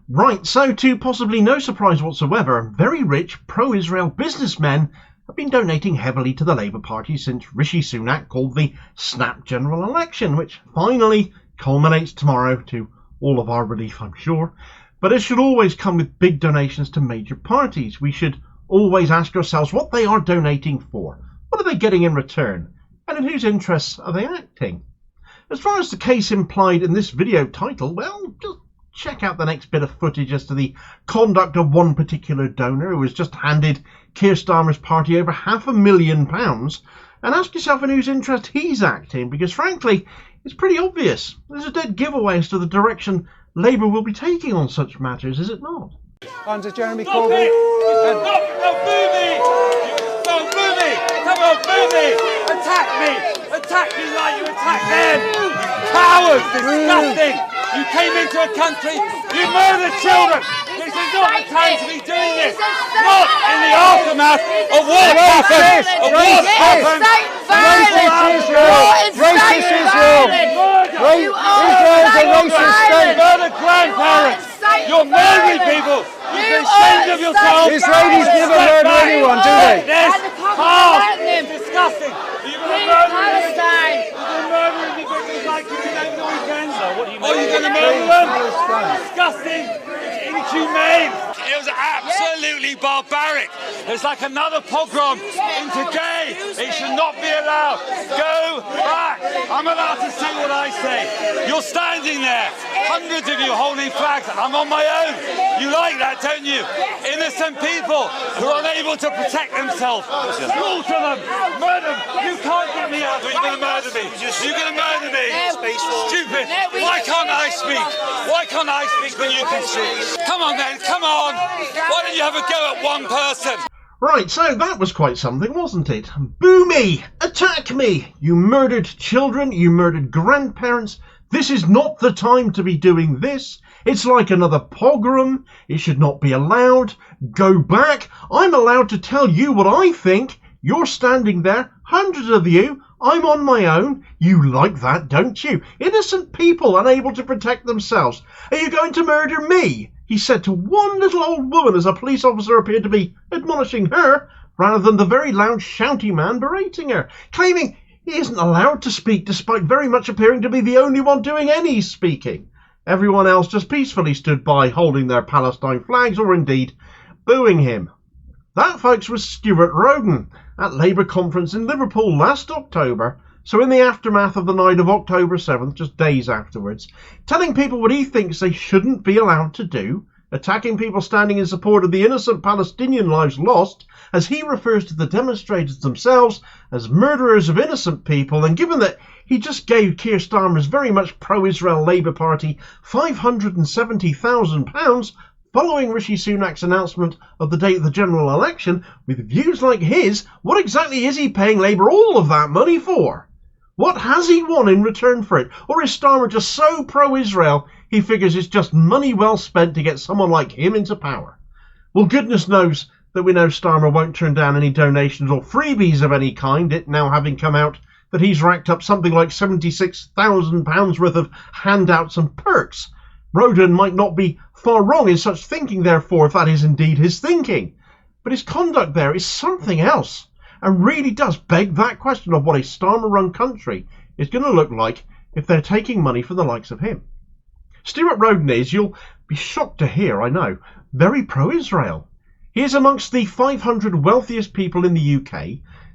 Right, so to possibly no surprise whatsoever, very rich pro-Israel businessmen have been donating heavily to the Labour Party since Rishi Sunak called the snap general election, which finally culminates tomorrow to all of our relief, I'm sure. But it should always come with big donations to major parties. We should always ask ourselves what they are donating for. What are they getting in return? And in whose interests are they acting? As far as the case implied in this video title, well, just check out the next bit of footage as to the conduct of one particular donor who has just handed Keir Starmer's party over £500,000 and ask yourself in whose interest he's acting, because frankly, it's pretty obvious. There's a dead giveaway as to the direction Labour will be taking on such matters, is it not? Under Jeremy Corbyn. No, boo me! No, boo me! Come on, boo me! Attack me! Attack me like you attack them! Cowards! Disgusting! You came into a country, you murdered children! This is not the time to be doing this! Not in the aftermath of what happened! Of what happened! Racist Israel! Israel's a racist state! Murdered grandparents! You're murdering people! You're ashamed of yourself! Israelis never murder anyone, do they? This past is disgusting! You're going to murder Palestine! You're going to murder individuals like you did over the weekend? So what do you mean? Oh, you're going to murder them? Disgusting! It's inhumane! It was absolutely barbaric. It's like another pogrom into gay. It should not be allowed. Go back. I'm allowed to say what I say. You're standing there, hundreds of you holding flags, and I'm on my own. You like that, don't you? Innocent people who are unable to protect themselves. Slaughter them. Murder them. You can't get me out. You're going to murder me. You're going to murder me. Stupid. Why can't I speak? Why can't I speak when you can speak? Come on then. Come on. Why don't you have a go at one person? Right, so that was quite something, wasn't it? Boo me! Attack me! You murdered children, you murdered grandparents. This is not the time to be doing this. It's like another pogrom. It should not be allowed. Go back. I'm allowed to tell you what I think. You're standing there, hundreds of you. I'm on my own. You like that, don't you? Innocent people unable to protect themselves. Are you going to murder me? He said to one little old woman as a police officer appeared to be admonishing her, rather than the very loud shouty man berating her, claiming he isn't allowed to speak despite very much appearing to be the only one doing any speaking. Everyone else just peacefully stood by, holding their Palestine flags, or indeed booing him. That, folks, was Stuart Roden at Labour conference in Liverpool last October, so in the aftermath of the night of October 7th, just days afterwards, telling people what he thinks they shouldn't be allowed to do, attacking people standing in support of the innocent Palestinian lives lost, as he refers to the demonstrators themselves as murderers of innocent people, and given that he just gave Keir Starmer's very much pro-Israel Labour Party £570,000 following Rishi Sunak's announcement of the date of the general election, with views like his, what exactly is he paying Labour all of that money for? What has he won in return for it? Or is Starmer just so pro-Israel he figures it's just money well spent to get someone like him into power? Well, goodness knows that we know Starmer won't turn down any donations or freebies of any kind, it now having come out that he's racked up something like £76,000 worth of handouts and perks. Roden might not be far wrong in such thinking, therefore, if that is indeed his thinking. But his conduct there is something else, and really does beg that question of what a Starmer-run country is going to look like if they're taking money from the likes of him. Stuart Roden is, you'll be shocked to hear, I know, very pro-Israel. He is amongst the 500 wealthiest people in the UK,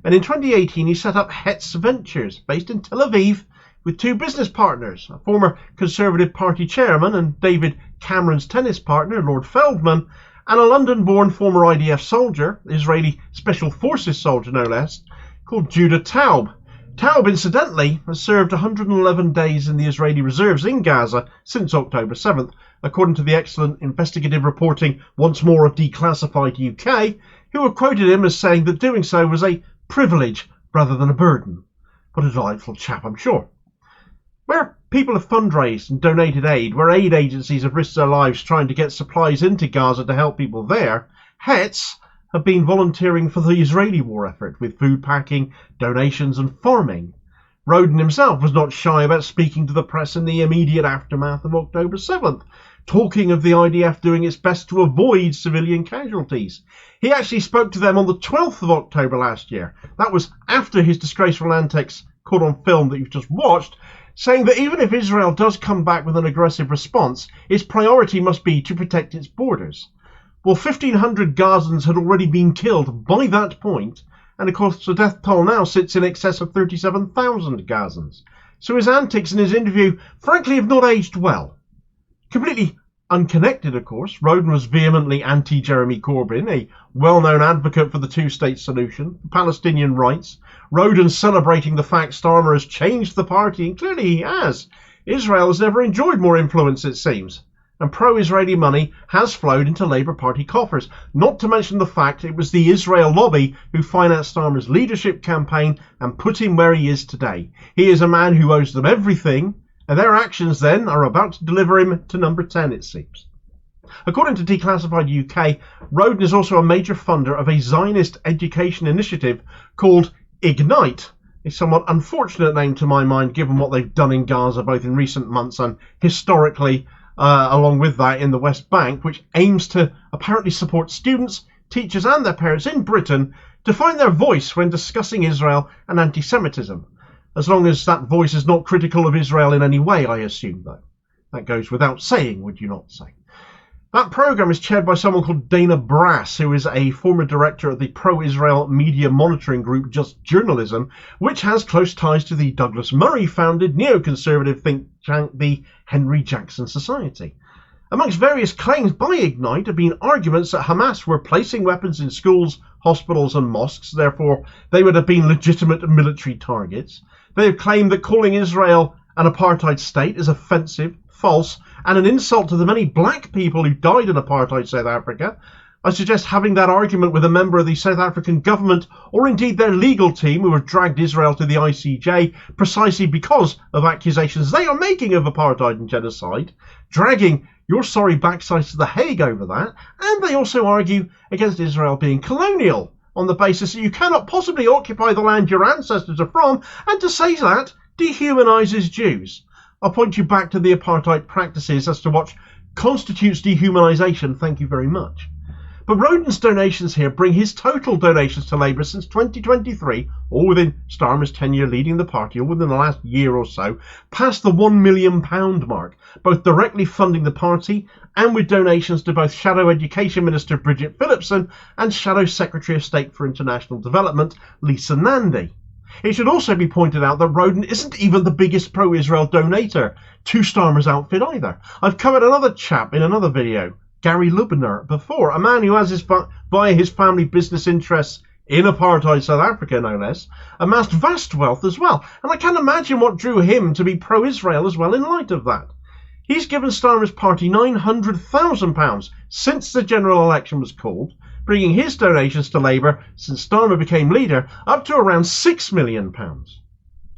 and in 2018 he set up Hetz Ventures, based in Tel Aviv, with two business partners, a former Conservative Party chairman and David Cameron's tennis partner, Lord Feldman, and a London-born former IDF soldier, Israeli Special Forces soldier no less, called Judah Taub. Taub, incidentally, has served 111 days in the Israeli reserves in Gaza since October 7th, according to the excellent investigative reporting once more of Declassified UK, who have quoted him as saying that doing so was a privilege rather than a burden. What a delightful chap, I'm sure. Where people have fundraised and donated aid, where aid agencies have risked their lives trying to get supplies into Gaza to help people there, Hetz have been volunteering for the Israeli war effort with food packing, donations and farming. Roden himself was not shy about speaking to the press in the immediate aftermath of October 7th, talking of the IDF doing its best to avoid civilian casualties. He actually spoke to them on the 12th of October last year. That was after his disgraceful antics caught on film that you've just watched, saying that even if Israel does come back with an aggressive response, its priority must be to protect its borders. Well, 1,500 Gazans had already been killed by that point, and of course the death toll now sits in excess of 37,000 Gazans. So his antics in his interview frankly have not aged well. Completely unconnected, of course, Roden was vehemently anti-Jeremy Corbyn, a well-known advocate for the two-state solution, Palestinian rights. Roden celebrating the fact Starmer has changed the party, and clearly he has. Israel has never enjoyed more influence, it seems, and pro-Israeli money has flowed into Labour Party coffers, not to mention the fact it was the Israel lobby who financed Starmer's leadership campaign and put him where he is today. He is a man who owes them everything, and their actions then are about to deliver him to number 10, it seems. According to Declassified UK, Roden is also a major funder of a Zionist education initiative called Ignite, a somewhat unfortunate name to my mind given what they've done in Gaza both in recent months and historically along with that in the West Bank, which aims to apparently support students, teachers and their parents in Britain to find their voice when discussing Israel and anti-Semitism. As long as that voice is not critical of Israel in any way, I assume, though. That goes without saying, would you not say? That programme is chaired by someone called Dana Brass, who is a former director of the pro-Israel media monitoring group Just Journalism, which has close ties to the Douglas Murray-founded neoconservative think tank, the Henry Jackson Society. Amongst various claims by Ignite have been arguments that Hamas were placing weapons in schools, hospitals and mosques, therefore they would have been legitimate military targets. They have claimed that calling Israel an apartheid state is offensive, false, and an insult to the many black people who died in apartheid South Africa. I suggest having that argument with a member of the South African government or indeed their legal team who have dragged Israel to the ICJ precisely because of accusations they are making of apartheid and genocide, dragging your sorry backsides to The Hague over that, and they also argue against Israel being colonial on the basis that you cannot possibly occupy the land your ancestors are from, and to say that dehumanises Jews. I'll point you back to the apartheid practices as to what constitutes dehumanisation, thank you very much. But Roden's donations here bring his total donations to Labour since 2023, all within Starmer's tenure leading the party, or within the last year or so, past the £1 million mark, both directly funding the party and with donations to both Shadow Education Minister Bridget Phillipson and Shadow Secretary of State for International Development Lisa Nandy. It should also be pointed out that Roden isn't even the biggest pro-Israel donator to Starmer's outfit either. I've covered another chap in another video, Gary Lubner, before, a man who has via his family business interests in apartheid South Africa no less, amassed vast wealth as well, and I can't imagine what drew him to be pro-Israel as well in light of that. He's given Starmer's party £900,000 since the general election was called, bringing his donations to Labour since Starmer became leader up to around £6 million.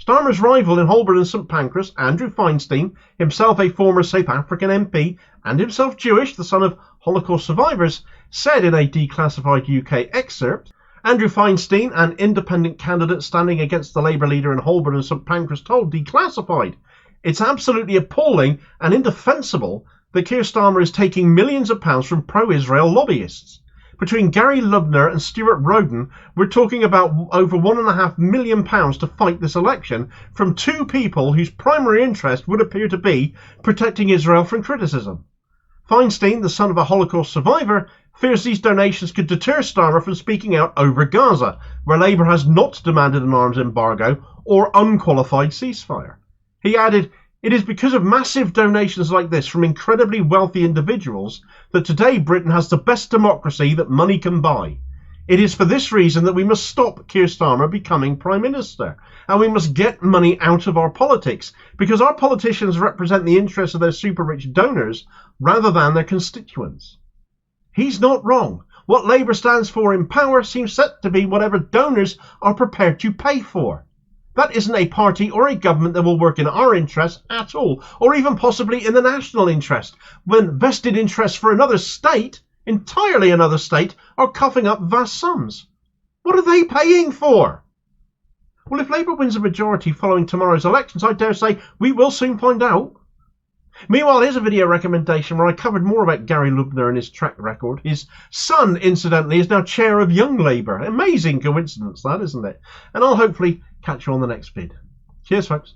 Starmer's rival in Holborn and St Pancras, Andrew Feinstein, himself a former South African MP and himself Jewish, the son of Holocaust survivors, said in a Declassified UK excerpt, Andrew Feinstein, an independent candidate standing against the Labour leader in Holborn and St Pancras, told Declassified, "It's absolutely appalling and indefensible that Keir Starmer is taking millions of pounds from pro-Israel lobbyists. Between Gary Lubner and Stuart Roden, we're talking about over £1.5 million to fight this election from two people whose primary interest would appear to be protecting Israel from criticism." Feinstein, the son of a Holocaust survivor, fears these donations could deter Starmer from speaking out over Gaza, where Labour has not demanded an arms embargo or unqualified ceasefire. He added, "It is because of massive donations like this from incredibly wealthy individuals that today Britain has the best democracy that money can buy. It is for this reason that we must stop Keir Starmer becoming Prime Minister, and we must get money out of our politics, because our politicians represent the interests of their super-rich donors rather than their constituents." He's not wrong. What Labour stands for in power seems set to be whatever donors are prepared to pay for. That isn't a party or a government that will work in our interests at all, or even possibly in the national interest, when vested interests for another state, entirely another state, are coughing up vast sums. What are they paying for? Well, if Labour wins a majority following tomorrow's elections, I dare say we will soon find out. Meanwhile, here's a video recommendation where I covered more about Gary Lubner and his track record. His son, incidentally, is now chair of Young Labour. Amazing coincidence, that, isn't it? And I'll hopefully catch you on the next vid. Cheers, folks.